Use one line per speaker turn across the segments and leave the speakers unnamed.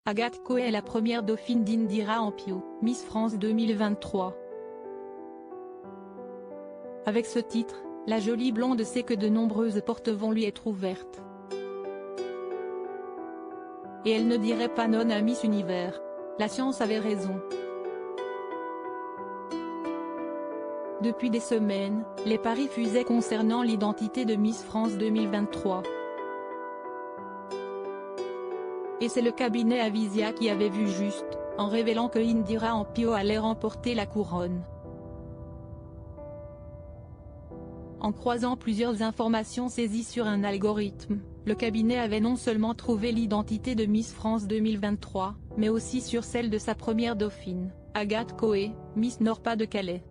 Agathe Coé est la première dauphine d'Indira Ampio, Miss France 2023. Avec ce titre, la jolie blonde sait que de nombreuses portes vont lui être ouvertes. Et elle ne dirait pas non à Miss Univers. La science avait raison. Depuis des semaines, les paris fusaient concernant l'identité de Miss France 2023. Et c'est le cabinet Avisia qui avait vu juste, en révélant que Indira Ampio allait remporter la couronne. En croisant plusieurs informations saisies sur un algorithme, le cabinet avait non seulement trouvé l'identité de Miss France 2023, mais aussi sur celle de sa première dauphine, Agathe Coé, Miss Nord-Pas-de-Calais.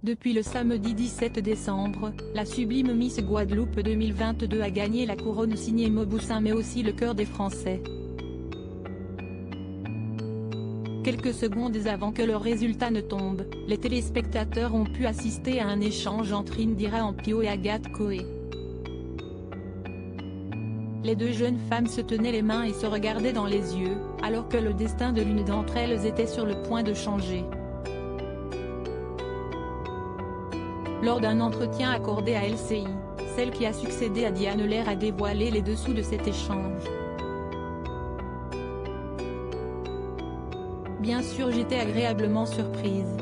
Depuis le samedi 17 décembre, la sublime Miss Guadeloupe 2022 a gagné la couronne signée Mauboussin mais aussi le cœur des Français. Quelques secondes avant que le résultat ne tombe, les téléspectateurs ont pu assister à un échange entre Indira Ampio et Agathe Coé. Les deux jeunes femmes se tenaient les mains et se regardaient dans les yeux, alors que le destin de l'une d'entre elles était sur le point de changer. Lors d'un entretien accordé à LCI, celle qui a succédé à Diane Lair a dévoilé les dessous de cet échange. Bien sûr, j'étais agréablement surprise.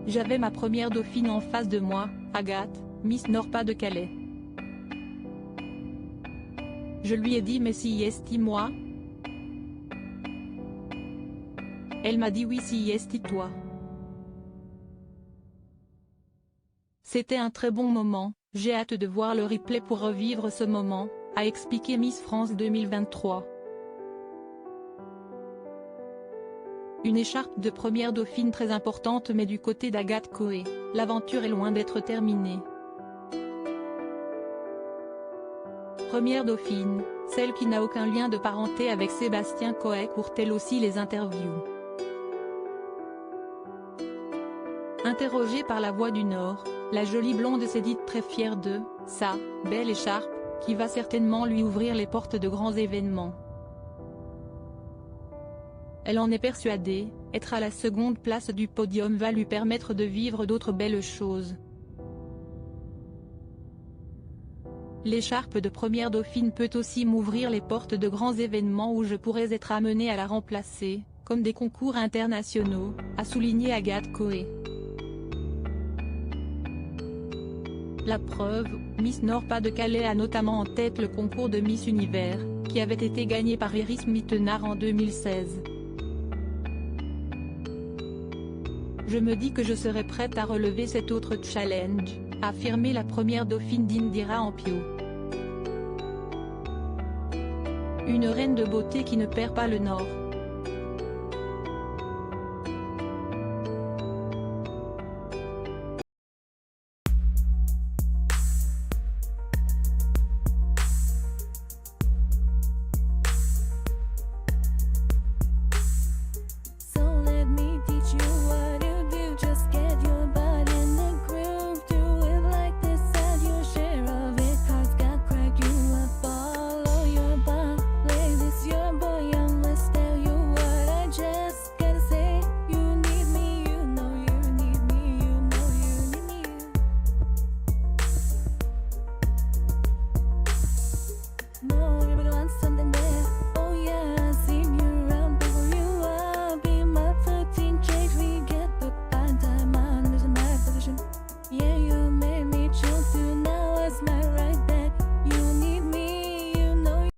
J'avais ma première dauphine en face de moi, Agathe, Miss Nord-Pas-de-Calais. Je lui ai dit mais si esti moi? Elle m'a dit oui si esti toi. C'était un très bon moment, j'ai hâte de voir le replay pour revivre ce moment, a expliqué Miss France 2023. Une écharpe de première dauphine très importante mais du côté d'Agathe Coé, l'aventure est loin d'être terminée. Première dauphine, celle qui n'a aucun lien de parenté avec Sébastien Coé court elle aussi les interviews. Interrogée par La Voix du Nord, la jolie blonde s'est dite très fière de sa belle écharpe, qui va certainement lui ouvrir les portes de grands événements. Elle en est persuadée, être à la seconde place du podium va lui permettre de vivre d'autres belles choses. L'écharpe de première dauphine peut aussi m'ouvrir les portes de grands événements où je pourrais être amenée à la remplacer, comme des concours internationaux, a souligné Agathe Coé. La preuve, Miss Nord-Pas-de-Calais a notamment en tête le concours de Miss Univers, qui avait été gagné par Iris Mittenard en 2016. Je me dis que je serai prête à relever cet autre challenge, a affirmé la première dauphine d'Indira Ampio. Une reine de beauté qui ne perd pas le nord.